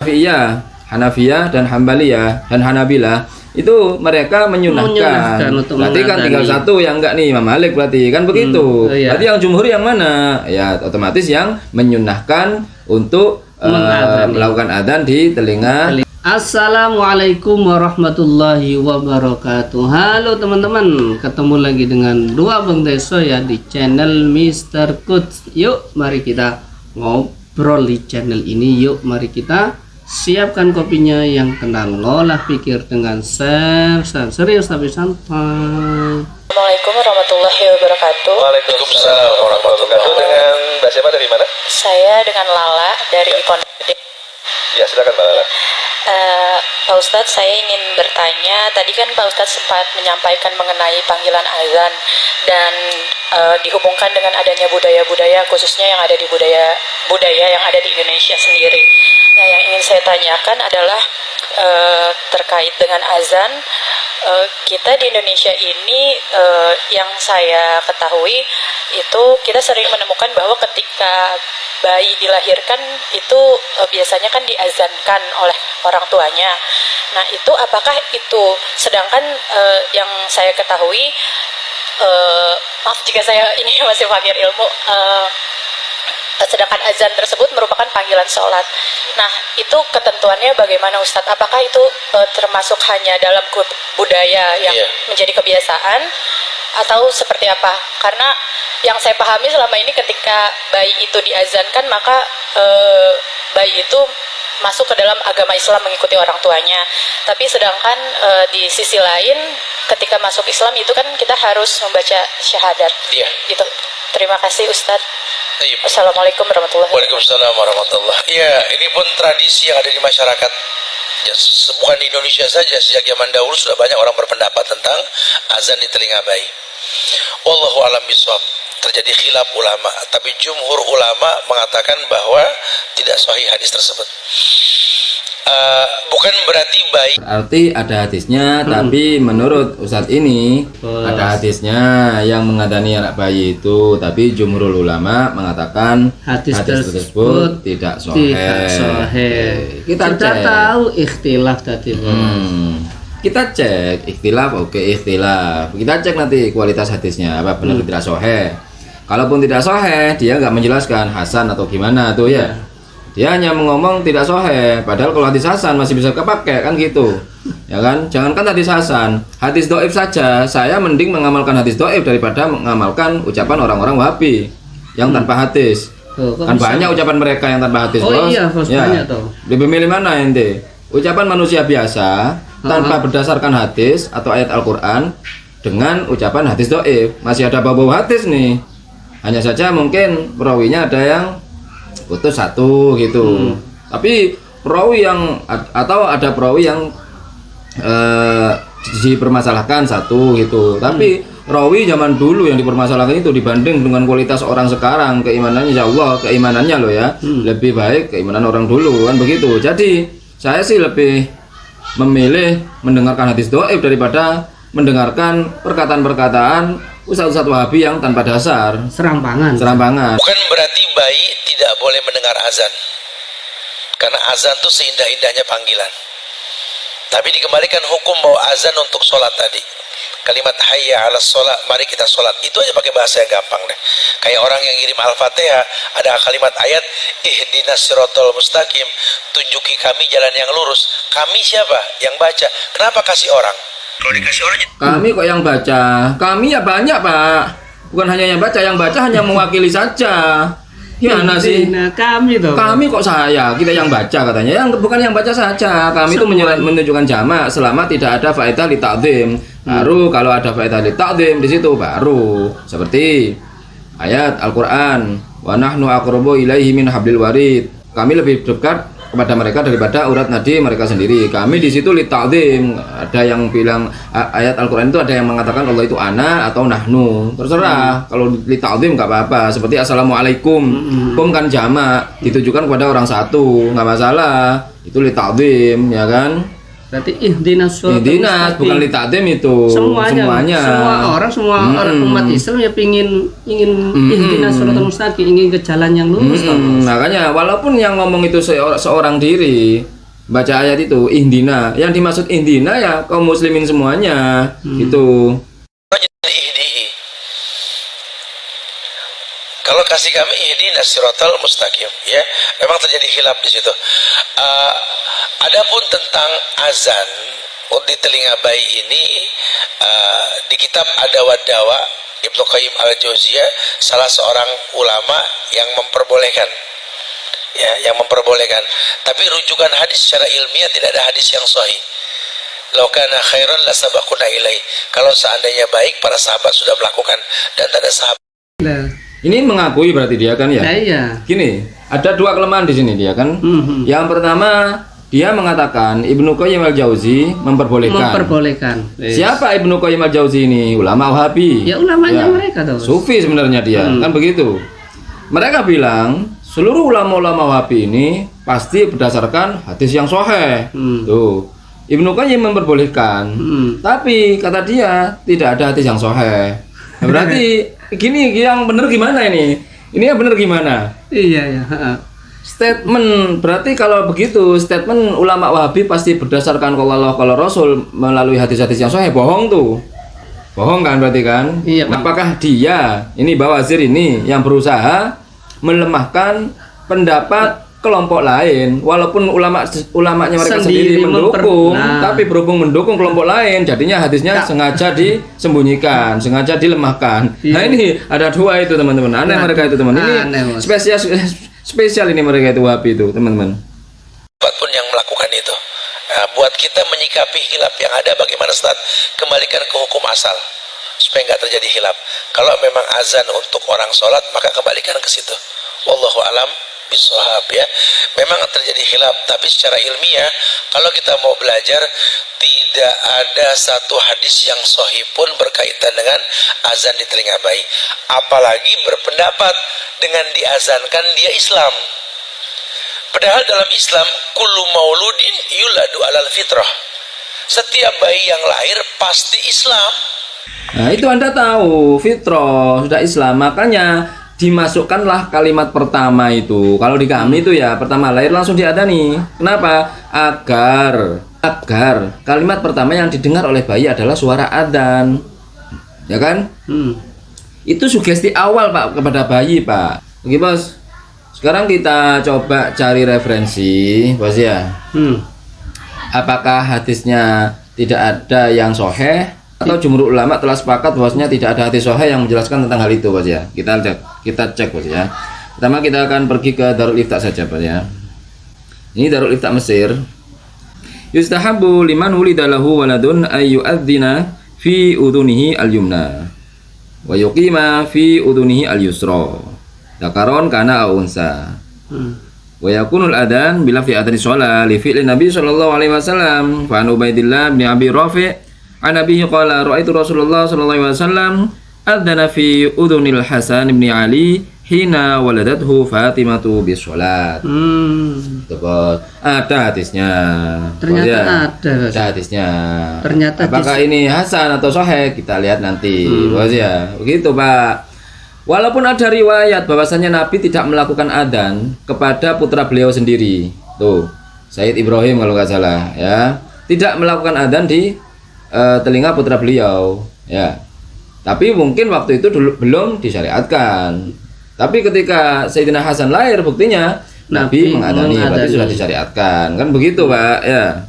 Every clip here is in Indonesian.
Syafi'iyah, Hanafiyah dan Hambaliyah dan Hanabilah itu mereka menyunahkan. Berarti kan tinggal satu yang enggak nih, Imam Malik berarti kan begitu. Iya. Berarti yang jumhur yang mana? Ya otomatis yang menyunahkan untuk melakukan adzan di telinga. Assalamualaikum warahmatullahi wabarakatuh. Halo teman-teman, ketemu lagi dengan dua Bang Deso ya di channel Mr. Coach. Yuk mari kita ngobrol di channel ini. Yuk mari kita siapkan kopinya yang tenang, ngolah pikir dengan share serius tapi santai. Assalamualaikum warahmatullahi wabarakatuh. Waalaikumsalam warahmatullahi wabarakatuh. Dengan Mbak siapa dari mana? Saya dengan Lala dari Pondok Gede. Ya silakan Mbak Lala. Pak Ustadz, saya ingin bertanya. Tadi kan Pak Ustadz sempat menyampaikan mengenai panggilan azan dan dihubungkan dengan adanya budaya-budaya, khususnya yang ada di budaya yang ada di Indonesia sendiri. Nah, yang ingin saya tanyakan adalah terkait dengan azan. Kita di Indonesia ini yang saya ketahui itu kita sering menemukan bahwa ketika bayi dilahirkan itu biasanya kan diazankan oleh orang tuanya. Nah itu apakah itu, sedangkan yang saya ketahui, maaf jika saya ini masih fakir ilmu, sedangkan azan tersebut merupakan panggilan sholat. Nah itu ketentuannya bagaimana Ustadz? Apakah itu termasuk hanya dalam budaya yang menjadi kebiasaan atau seperti apa? Karena yang saya pahami selama ini ketika bayi itu diazankan maka bayi itu masuk ke dalam agama Islam mengikuti orang tuanya. Tapi sedangkan di sisi lain ketika masuk Islam itu kan kita harus membaca syahadat. Gitu. Terima kasih Ustadz. Assalamualaikum warahmatullahi wabarakatuh. Waalaikumsalam warahmatullahi. Ya, ini pun tradisi yang ada di masyarakat. Ya, bukan di Indonesia saja, sejak zaman dahulu sudah banyak orang berpendapat tentang azan di telinga bayi. Wallahu a'lam bishawab. Terjadi khilaf ulama, tapi jumhur ulama mengatakan bahwa tidak sahih hadis tersebut. Bukan berarti bayi. Berarti ada hadisnya, tapi menurut Ustadz ini ada hadisnya yang mengadani anak bayi itu, tapi jumhurul ulama mengatakan hadis tersebut tidak sahih. Kita tahu ikhtilaf tadi. Kita cek ikhtilaf, oke ikhtilaf. Kita cek nanti kualitas hadisnya apa benar tidak sahih. Kalaupun tidak sahih, dia nggak menjelaskan hasan atau gimana tuh ya. Dia hanya mengomong tidak sahih, padahal kalau hadis hasan masih bisa kepakai kan gitu. Ya kan? Jangankan hadis hasan, hadis dhaif saja saya mending mengamalkan hadis dhaif daripada mengamalkan ucapan orang-orang Wahabi yang tanpa hadis. Kan banyak ucapan mereka yang tanpa hadis, Bos. Iya, Bos, ya. Banyak tuh. Lebih milih mana ente? Ucapan manusia biasa tanpa berdasarkan hadis atau ayat Al-Qur'an dengan ucapan hadis dhaif. Masih ada bau-bau hadis nih. Hanya saja mungkin perawinya ada yang putus satu gitu. Tapi perawi yang atau ada perawi yang dipermasalahkan satu gitu. Tapi perawi zaman dulu yang dipermasalahkan itu dibanding dengan kualitas orang sekarang, keimanannya insya Allah keimanannya loh ya lebih baik keimanan orang dulu kan begitu. Jadi saya sih lebih memilih mendengarkan hadis dhaif daripada mendengarkan perkataan-perkataan ustaz-ustaz Wahabi yang tanpa dasar, serampangan. Bukan berarti bayi tidak boleh mendengar azan, karena azan itu seindah-indahnya panggilan. Tapi dikembalikan hukum bahwa azan untuk sholat tadi, kalimat hayya ala sholat, mari kita sholat, itu aja pakai bahasa yang gampang deh. Kayak orang yang ngirim Al-Fatihah, ada kalimat ayat ihdinas siratal mustaqim, tunjuki kami jalan yang lurus. Kami siapa? Yang baca. Kenapa kasih orang? Kalau dikasih orang, kami kok yang baca? Kami ya banyak Pak. Bukan hanya yang baca hanya mewakili saja. Gimana sih? Nah, kami tuh. Kami kok saya, kita yang baca katanya. Yang bukan yang baca saja. Kami itu menunjukkan jamak selama tidak ada faedah li ta'zim. Baru kalau ada faedah li ta'zim di situ baru seperti ayat Al-Qur'an, wa nahnu aqrabu ilaihi min hablil warid. Kami lebih dekat kepada mereka daripada urat nadi mereka sendiri. Kami di situ li ta'zim. Ada yang bilang ayat Al-Qur'an itu ada yang mengatakan Allah itu ana atau nahnu. Terserah. Kalau li ta'zim enggak apa-apa. Seperti assalamualaikum. Kum kan jamak, ditujukan kepada orang satu, enggak masalah. Itu li ta'zim, ya kan? Berarti ihdinas siratal Ihdinas bukan li ta'dzim itu. Semuanya. Semua orang umat Islam ya ingin ihdinas siratal mustaqim, ingin ke jalan yang lurus. Makanya walaupun yang ngomong itu seorang diri baca ayat itu ihdina, yang dimaksud ihdina ya kaum muslimin semuanya gitu. Kalau kasih kami ihdinas siratal mustaqim, ya memang terjadi khilaf di situ. Adapun tentang azan di telinga bayi ini, di kitab Adawad Dawa Ibnu Qayyim al-Jauziyah salah seorang ulama yang memperbolehkan, ya, yang memperbolehkan. Tapi rujukan hadis secara ilmiah tidak ada hadis yang sahih. Lau kana khairan la sabaquna ilaih. Kalau seandainya baik para sahabat sudah melakukan dan tak ada sahabat. Ini mengakui berarti dia kan ya? Iya. Gini, ada dua kelemahan di sini dia kan. Yang pertama, dia mengatakan Ibnu Qayyim al-Jauzi memperbolehkan. Siapa Ibnu Qayyim al-Jauzi ini? Ulama Wahabi. Ya ulamanya mereka tuh. Sufi sebenarnya dia, kan begitu. Mereka bilang seluruh ulama-ulama Wahabi ini pasti berdasarkan hadis yang sahih. Tuh. Ibnu Qayyim memperbolehkan. Tapi kata dia tidak ada hadis yang sahih. Nah, berarti gini yang benar gimana ini? Ini yang benar gimana? Iya ya. Statement berarti kalau begitu statement ulama Wahabi pasti berdasarkan kalau Allah kalau Rasul melalui hadis-hadis yang sahih, bohong tuh. Bohong kan berarti kan? Iya, apakah dia ini Bawazir ini yang berusaha melemahkan pendapat kelompok lain walaupun ulamanya mereka sendiri mendukung, tapi berhubung mendukung kelompok lain jadinya hadisnya sengaja disembunyikan, sengaja dilemahkan. Nah ini ada dua itu teman-teman, aneh mereka itu teman. Ini spesial ini mereka itu Wahabi itu teman-teman. Pun yang melakukan itu. Nah, buat kita menyikapi khilaf yang ada bagaimana Ustaz? Kembalikan ke hukum asal supaya nggak terjadi khilaf. Kalau memang azan untuk orang sholat maka kembalikan ke situ. Wallahu alam bishawab, ya. Memang terjadi khilaf, tapi secara ilmiah kalau kita mau belajar tidak ada satu hadis yang sahih pun berkaitan dengan azan di telinga bayi. Apalagi berpendapat dengan diazankan dia Islam. Padahal dalam Islam kullu mauludin yuladu alal fitrah. Setiap bayi yang lahir pasti Islam. Nah itu Anda tahu fitrah sudah Islam, makanya dimasukkanlah kalimat pertama itu. Kalau di kami itu ya pertama lahir langsung diadani. Kenapa? Agar kalimat pertama yang didengar oleh bayi adalah suara adzan. Ya kan? Itu sugesti awal Pak kepada bayi Pak. Oke Bos. Sekarang kita coba cari referensi Bos ya. Apakah hadisnya tidak ada yang sahih? Atau jumhur ulama telah sepakat bahwasanya tidak ada hadis sahih yang menjelaskan tentang hal itu Bos ya. Kita cek Bos ya. Pertama kita akan pergi ke Darul Ifta saja Bos ya. Ini Darul Ifta Mesir. Yustahabu liman wulida lahu waladun ay yu'adzina fi udhunihi al-yumna wa yuqima fi udhunihi al-yusra. Dzakaron kana au unsa. Wa yakunul adan bila fi adri shalah li fi'li Nabi sallallahu alaihi wasallam fa an Ubaidillah bin Abi Rafi' an Nabihi qala ra'aitu Rasulullah sallallahu alaihi wasallam adzana fi udhunil Hasan bin Ali hina waladathu Fatimatu bis shalat. Ada hadisnya. Ternyata ada hadisnya. Ternyata apakah ini hasan atau sahih kita lihat nanti. Bos ya. Begitu Pak. Walaupun ada riwayat bahwasanya Nabi tidak melakukan adzan kepada putra beliau sendiri. Tuh, Sayyid Ibrahim kalau nggak salah ya. Tidak melakukan adzan di telinga putra beliau ya, tapi mungkin waktu itu dulu belum disyariatkan. Tapi ketika Sayyidina Hasan lahir buktinya Nabi mengadani, berarti sudah disyariatkan kan begitu Pak ya.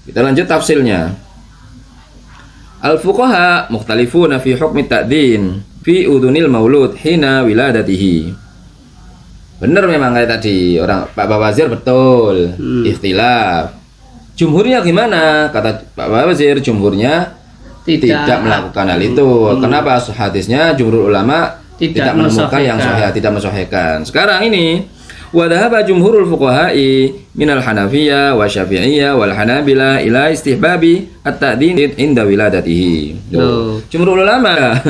Kita lanjut tafsirnya. Al-fuqaha mukhtalifuna fi hukmi ta'dzin fi udunil maulud hina wiladatihi. Benar memang kayak tadi orang Pak Bawazir betul ikhtilaf. Jumhurnya gimana? Kata Pak Bawazir, jumhurnya tidak melakukan hal itu. Kenapa? Hadisnya jumhur ulama tidak menemukan yang sahih, tidak mensahihkan. Sekarang ini wadhaba jumhurul fuqaha'i minal Hanafiyah wa Syafi'iyah wal Hanabila ila istihbabi at-ta'dzin inda wiladatihi. Jumhur ulama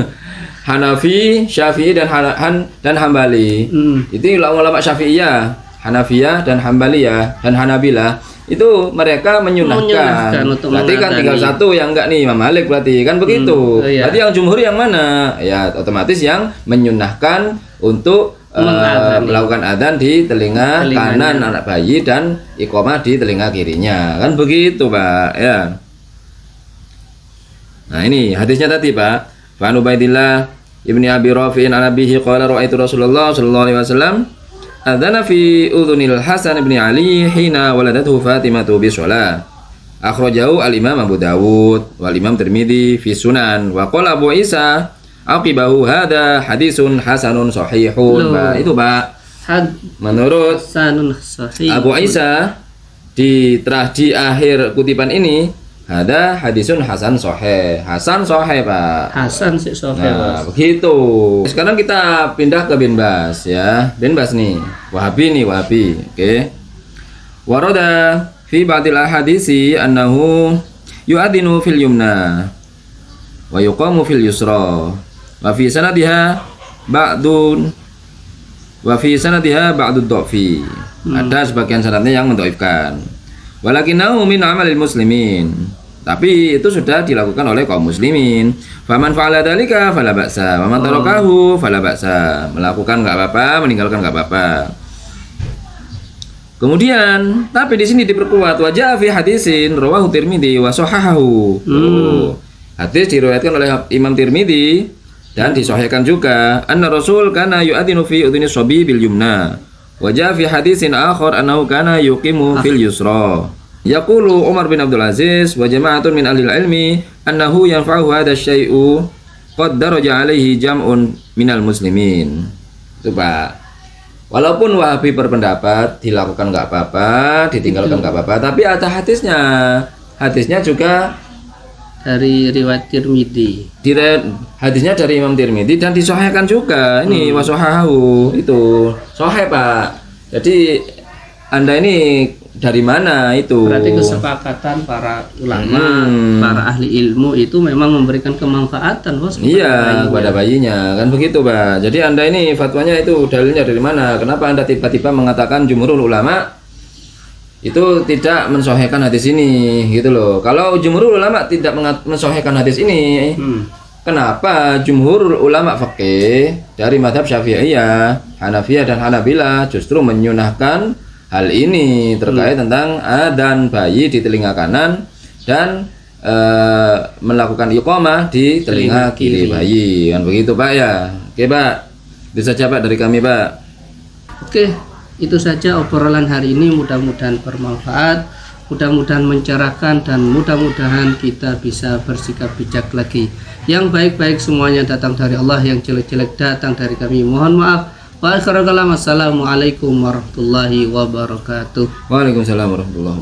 Hanafi, Syafi'i dan Hambali. Itu ulama Syafi'iyah, Hanafiyah dan Hambaliyah dan Hanabilah itu mereka menyunahkan untuk berarti kan tinggal mengadani. satu yang enggak nih Imam Malik berarti kan begitu. Iya. Berarti yang jumhur yang mana? Ya otomatis yang menyunahkan untuk melakukan adzan di telinga Telinganya. kanan anak bayi dan iqamah di telinga kirinya. Kan begitu, Pak. Ya. Nah, ini hadisnya tadi, Pak. Fa Ubaidillah ibni Abi Rafi'in an abihi qala ra'aitu Rasulullah sallallahu alaihi wasallam adzana fi udhunil Hasan ibn Ali hina waladathu Fatimatu bi shalah. Akhrajahu al-Imam Abu Dawud wal Imam Tirmidzi fi Sunan wa qala Abu Isa aqibahu hadza hadisun hasanun sahihun. Pak, itu Pak. Menurut Hasanun sahih. Abu Isa di akhir kutipan ini ada hadisun hasan sahih. Hasan sahih, Pak. Hasan sih sahih. Nah, begitu. Sekarang kita pindah ke Bin Bas ya. Bin Bas nih, Wahabi nih, Wahabi. Oke. Warada fi ba'dil ahadisi annahu yu'adinu fil yumna wa yuqamu fil yusra. Wa fi sanadiha ba'dun wa fi sanadiha ba'dud dhafi. Ada sebagian sanadnya yang mendhaifkan. Walakinahu min amalil muslimin. Tapi itu sudah dilakukan oleh kaum muslimin. Faman fa'ala dzalika fala ba'sa, wa man tarakahu fala ba'sa. Melakukan enggak apa-apa, meninggalkan enggak apa-apa. Kemudian, tapi di sini diperkuat wajah fi hadisin rawahu Tirmidzi wa sahahahu. Hadis diriwayatkan oleh Imam Tirmidzi dan disahihkan juga. Anna Rasul kana yu'adinu fi udhuni shabi bil yumna. Wajah fi hadisin akhar annahu kana yuqimu fil yusra. Yaqulu Umar bin Abdul Aziz wa jama'atun min ahli ilmi annahu yanfa'u hadha syai'u qad daraja alaihi jam'un minal muslimin. Itu Pak. Walaupun Wahabi berpendapat dilakukan enggak apa-apa, ditinggalkan enggak apa-apa, tapi ada hadisnya. Hadisnya juga Dari riwayat Tirmidzi. Hadisnya dari Imam Tirmidzi dan disahihkan juga. Ini wasahahu itu sahih, Pak. Jadi Anda ini dari mana itu? Berarti kesepakatan para ulama, para ahli ilmu itu memang memberikan kemanfaatan bos. Iya, kepada bayinya kan begitu, Pak. Jadi Anda ini fatwanya itu dalilnya dari mana? Kenapa Anda tiba-tiba mengatakan jumhurul ulama itu tidak mensahihkan hadis ini gitu loh. Kalau jumhur ulama tidak mensahihkan hadis ini, kenapa jumhur ulama fikih dari mazhab Syafi'iyah, Hanafiyah dan Hanabilah justru menyunahkan hal ini terkait tentang adzan bayi di telinga kanan dan melakukan iqamah di telinga kiri bayi. Kan begitu, Pak ya. Oke, Pak. Itu saja, Pak, dari kami, Pak. Oke, itu saja obrolan hari ini, mudah-mudahan bermanfaat, mudah-mudahan mencerahkan, dan mudah-mudahan kita bisa bersikap bijak lagi. Yang baik-baik semuanya datang dari Allah, yang jelek-jelek datang dari kami. Mohon maaf. Wa akhirul kalam, assalamualaikum warahmatullahi wabarakatuh. Waalaikumsalam warahmatullahi wabarakatuh.